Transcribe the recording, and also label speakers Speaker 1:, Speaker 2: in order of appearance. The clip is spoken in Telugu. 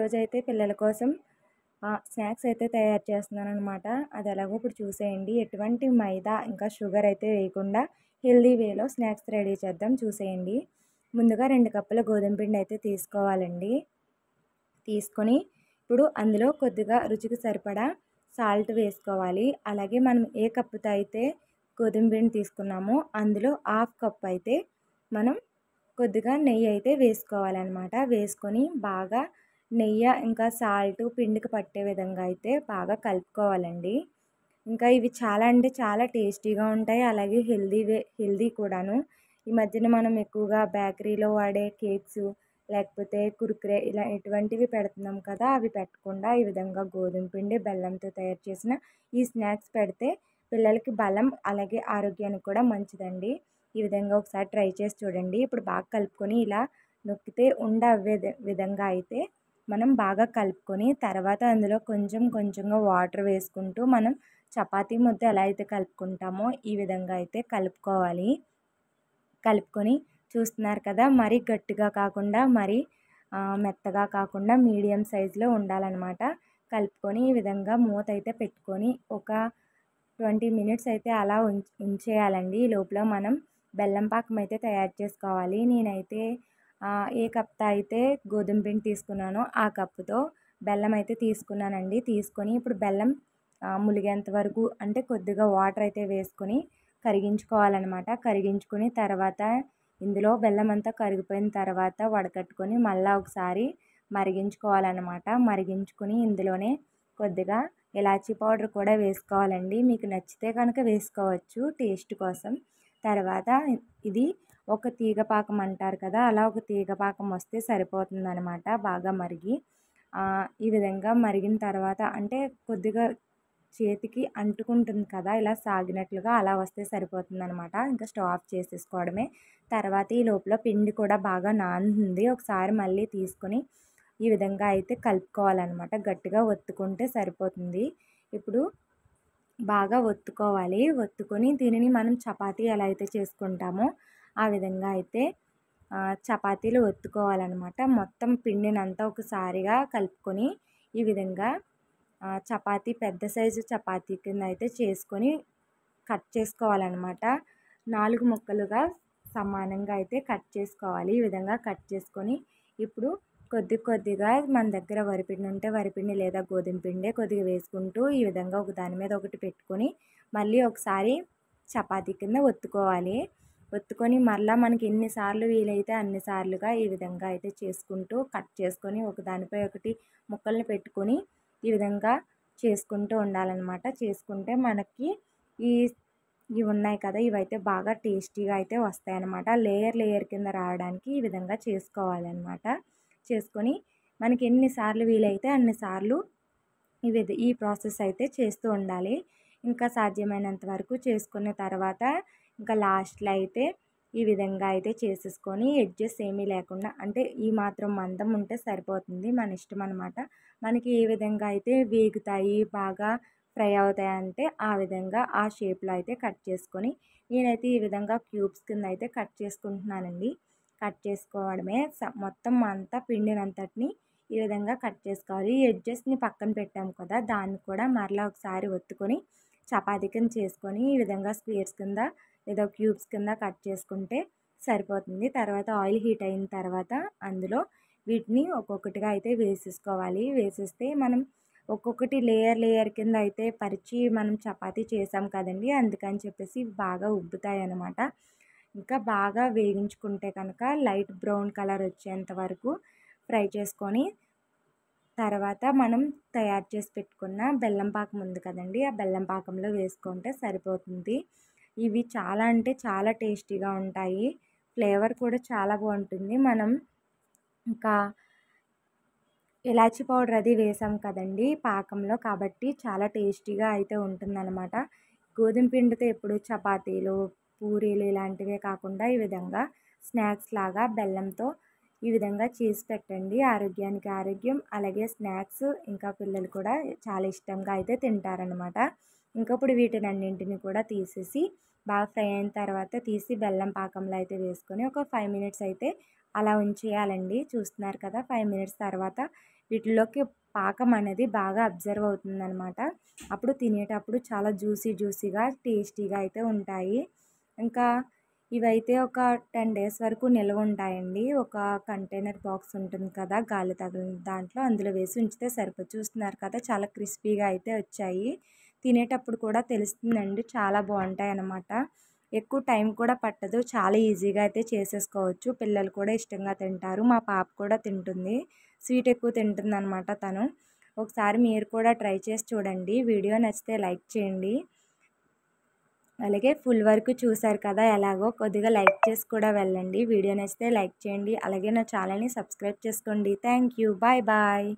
Speaker 1: ఈరోజైతే పిల్లల కోసం స్నాక్స్ అయితే తయారు చేస్తున్నాననమాట. అది ఎలాగో ఇప్పుడు చూసేయండి. ఎటువంటి మైదా ఇంకా షుగర్ అయితే వేయకుండా హెల్తీ వేలో స్నాక్స్ రెడీ చేద్దాం చూసేయండి. ముందుగా 2 కప్పుల గోధుమ పిండి అయితే తీసుకోవాలండి. తీసుకొని ఇప్పుడు అందులో కొద్దిగా రుచికి సరిపడా సాల్ట్ వేసుకోవాలి. అలాగే మనం ఏ కప్పుతో అయితే గోధుమ పిండి తీసుకున్నామో అందులో హాఫ్ కప్ అయితే మనం కొద్దిగా నెయ్యి అయితే వేసుకోవాలన్నమాట. వేసుకొని బాగా నెయ్యి ఇంకా సాల్ట్ పిండికి పట్టే విధంగా అయితే బాగా కలుపుకోవాలండి. ఇంకా ఇవి చాలా అంటే చాలా టేస్టీగా ఉంటాయి. అలాగే హెల్తీ కూడాను. ఈ మధ్యన మనం ఎక్కువగా బేకరీలో వాడే కేక్స్ లేకపోతే కుర్కురే ఇలా ఇటువంటివి పెడుతున్నాం కదా! అవి పెట్టకుండా ఈ విధంగా గోధుమ పిండి, బెల్లంతో తయారు చేసిన ఈ స్నాక్స్ పెడితే పిల్లలకి బలం అలాగే ఆరోగ్యానికి కూడా మంచిదండి. ఈ విధంగా ఒకసారి ట్రై చేసి చూడండి. ఇప్పుడు బాగా కలుపుకొని ఇలా నొక్కితే ఉండ అవ్వే విధంగా అయితే మనం బాగా కలుపుకొని తర్వాత అందులో కొంచెం కొంచెంగా వాటర్ వేసుకుంటూ మనం చపాతీ ముద్ద ఎలా అయితే కలుపుకుంటామో ఈ విధంగా అయితే కలుపుకోవాలి. కలుపుకొని చూస్తున్నారు కదా! మరీ గట్టిగా కాకుండా మరీ మెత్తగా కాకుండా మీడియం సైజులో ఉండాలన్నమాట. కలుపుకొని ఈ విధంగా మూత అయితే పెట్టుకొని ఒక 20 మినిట్స్ అయితే అలా ఉంచేయాలండి. ఈ లోపల మనం బెల్లం పాకం అయితే తయారు చేసుకోవాలి. నేనైతే ఏ కప్‌తో అయితే గోధుమ పిండి తీసుకున్నానో ఆ కప్పుతో బెల్లం అయితే తీసుకున్నానండి. తీసుకొని ఇప్పుడు బెల్లం ములిగేంత వరకు అంటే కొద్దిగా వాటర్ అయితే వేసుకొని కరిగించుకోవాలన్నమాట. కరిగించుకొని తర్వాత ఇందులో బెల్లం అంతా కరిగిపోయిన తర్వాత వడకట్టుకొని మళ్ళా ఒకసారి మరిగించుకోవాలన్నమాట. మరిగించుకొని ఇందులోనే కొద్దిగా ఇలాచీ పౌడర్ కూడా వేసుకోవాలండి. మీకు నచ్చితే కనుక వేసుకోవచ్చు టేస్ట్ కోసం. తర్వాత ఇది ఒక తీగ పాకం అంటారు కదా! అలా ఒక తీగ పాకం వస్తే సరిపోతుందనమాట బాగా మరిగి. ఈ విధంగా మరిగిన తర్వాత అంటే కొద్దిగా చేతికి అంటుకుంటుంది కదా! ఇలా సాగినట్లుగా అలా వస్తే సరిపోతుందనమాట. ఇంకా స్టవ్ ఆఫ్ చేసేసుకోవడమే. తర్వాత ఈ లోపల పిండి కూడా బాగా నానుతుంది. ఒకసారి మళ్ళీ తీసుకొని ఈ విధంగా అయితే కలుపుకోవాలన్నమాట. గట్టిగా ఒత్తుకుంటే సరిపోతుంది. ఇప్పుడు బాగా ఒత్తుకోవాలి. ఒత్తుకొని దీనిని మనం చపాతీ ఎలా అయితే చేసుకుంటామో ఆ విధంగా అయితే చపాతీలు ఒత్తుకోవాలన్నమాట. మొత్తం పిండినంతా ఒకసారిగా కలుపుకొని ఈ విధంగా చపాతీ పెద్ద సైజు చపాతీ కింద అయితే చేసుకొని కట్ చేసుకోవాలన్నమాట. 4 ముక్కలుగా సమానంగా అయితే కట్ చేసుకోవాలి. ఈ విధంగా కట్ చేసుకొని ఇప్పుడు కొద్దిగా మన దగ్గర వరిపిండి ఉంటే వరిపిండి లేదా గోధుమ పిండి కొద్దిగా వేసుకుంటూ ఈ విధంగా ఒక దాని మీద ఒకటి పెట్టుకొని మళ్ళీ ఒకసారి చపాతీ కింద ఒత్తుకోవాలి. ఒత్తుకొని మరలా మనకి ఎన్నిసార్లు వీలైతే అన్ని సార్లుగా ఈ విధంగా అయితే చేసుకుంటూ కట్ చేసుకొని ఒక దానిపై ఒకటి ముక్కల్ని పెట్టుకొని ఈ విధంగా చేసుకుంటూ ఉండాలన్నమాట. చేసుకుంటే మనకి ఇవి ఉన్నాయి కదా! ఇవైతే బాగా టేస్టీగా అయితే వస్తాయన్నమాట. లేయర్ కింద రావడానికి ఈ విధంగా చేసుకోవాలన్నమాట. చేసుకొని మనకి ఎన్ని సార్లు వీలైతే అన్ని సార్లు ఈ ప్రాసెస్ అయితే చేస్తూ ఉండాలి. ఇంకా సాధ్యమైనంత వరకు చేసుకున్న తర్వాత ఇంకా లాస్ట్‌లో అయితే ఈ విధంగా అయితే చేసేసుకొని ఎడ్జెస్ ఏమీ లేకుండా అంటే ఈ మాత్రం మందం ఉంటే సరిపోతుంది. మన ఇష్టం అనమాట. మనకి ఏ విధంగా అయితే వేగుతాయి బాగా ఫ్రై అవుతాయంటే ఆ విధంగా ఆ షేప్‌లో అయితే కట్ చేసుకొని నేనైతే ఈ విధంగా క్యూబ్స్ కింద అయితే కట్ చేసుకుంటున్నానండి. కట్ చేసుకోవడమే మొత్తం అంతా పిండినంతటిని ఈ విధంగా కట్ చేసుకోవాలి. ఈ ఎడ్జెస్‌ని పక్కన పెట్టాము కదా! దాన్ని కూడా మరలా ఒకసారి ఒత్తుకొని చపాతీ కింద చేసుకొని ఈ విధంగా స్క్వేర్స్ కింద లేదా క్యూబ్స్ కింద కట్ చేసుకుంటే సరిపోతుంది. తర్వాత ఆయిల్ హీట్ అయిన తర్వాత అందులో వీటిని ఒక్కొక్కటిగా అయితే వేసేసుకోవాలి. వేసేస్తే మనం ఒక్కొక్కటి లేయర్ కింద అయితే పరిచి మనం చపాతీ చేసాం కదండీ! అందుకని చెప్పేసి బాగా ఉబ్బుతాయన్నమాట. ఇంకా బాగా వేగించుకుంటే కనుక లైట్ బ్రౌన్ కలర్ వచ్చేంత వరకు ఫ్రై చేసుకొని తర్వాత మనం తయారు చేసి పెట్టుకున్న బెల్లం పాకం ఉంది కదండీ! ఆ బెల్లం పాకంలో వేసుకుంటే సరిపోతుంది. ఇవి చాలా అంటే చాలా టేస్టీగా ఉంటాయి. ఫ్లేవర్ కూడా చాలా బాగుంటుంది. మనం ఇంకా ఇలాచీ పౌడర్ అది వేసాం కదండీ పాకంలో కాబట్టి చాలా టేస్టీగా అయితే ఉంటుందన్నమాట. గోధుమ పిండితో ఎప్పుడు చపాతీలు, పూరీలు ఇలాంటివే కాకుండా ఈ విధంగా స్నాక్స్ లాగా బెల్లంతో ఈ విధంగా చేసి పెట్టండి. ఆరోగ్యానికి ఆరోగ్యం అలాగే స్నాక్స్ ఇంకా పిల్లలు కూడా చాలా ఇష్టంగా అయితే తింటారనమాట. ఇంకా ఇప్పుడు వీటినన్నింటిని కూడా తీసేసి బాగా ఫ్రై అయిన తర్వాత తీసి బెల్లం పాకంలో అయితే వేసుకొని ఒక 5 మినిట్స్ అయితే అలా ఉంచేయాలండి. చూస్తున్నారు కదా 5 మినిట్స్ తర్వాత వీటిలోకి పాకం అనేది బాగా అబ్జర్వ్ అవుతుందన్నమాట. అప్పుడు తినేటప్పుడు చాలా జ్యూసీగా టేస్టీగా అయితే ఉంటాయి. ఇంకా ఇవైతే ఒక 10 డేస్ వరకు నిల్వ ఉంటాయండి. ఒక కంటైనర్ బాక్స్ ఉంటుంది కదా, గాలి తగిలిన దాంట్లో అందులో వేసి ఉంచితే సరిపోతుంది. చూస్తున్నారు కదా, చాలా క్రిస్పీగా అయితే వచ్చాయి. తినేటప్పుడు కూడా తెలుస్తుందండి, చాలా బాగుంటాయన్నమాట. ఎక్కువ టైం కూడా పట్టదు, చాలా ఈజీగా అయితే చేసేసుకోవచ్చు. పిల్లలు కూడా ఇష్టంగా తింటారు. మా పాప కూడా తింటుంది, స్వీట్ ఎక్కువ తింటుందన్నమాట తను. ఒకసారి మీరు కూడా ట్రై చేసి చూడండి. వీడియో నచ్చితే లైక్ చేయండి. అలాగే ఫుల్ వరకు చూసారు కదా, ఎలాగో కొద్దిగా లైక్ చేసి కూడా వెళ్ళండి. వీడియో నచ్చితే లైక్ చేయండి. అలాగే నా ఛానల్ని సబ్స్క్రైబ్ చేసుకోండి. Thank you. Bye bye.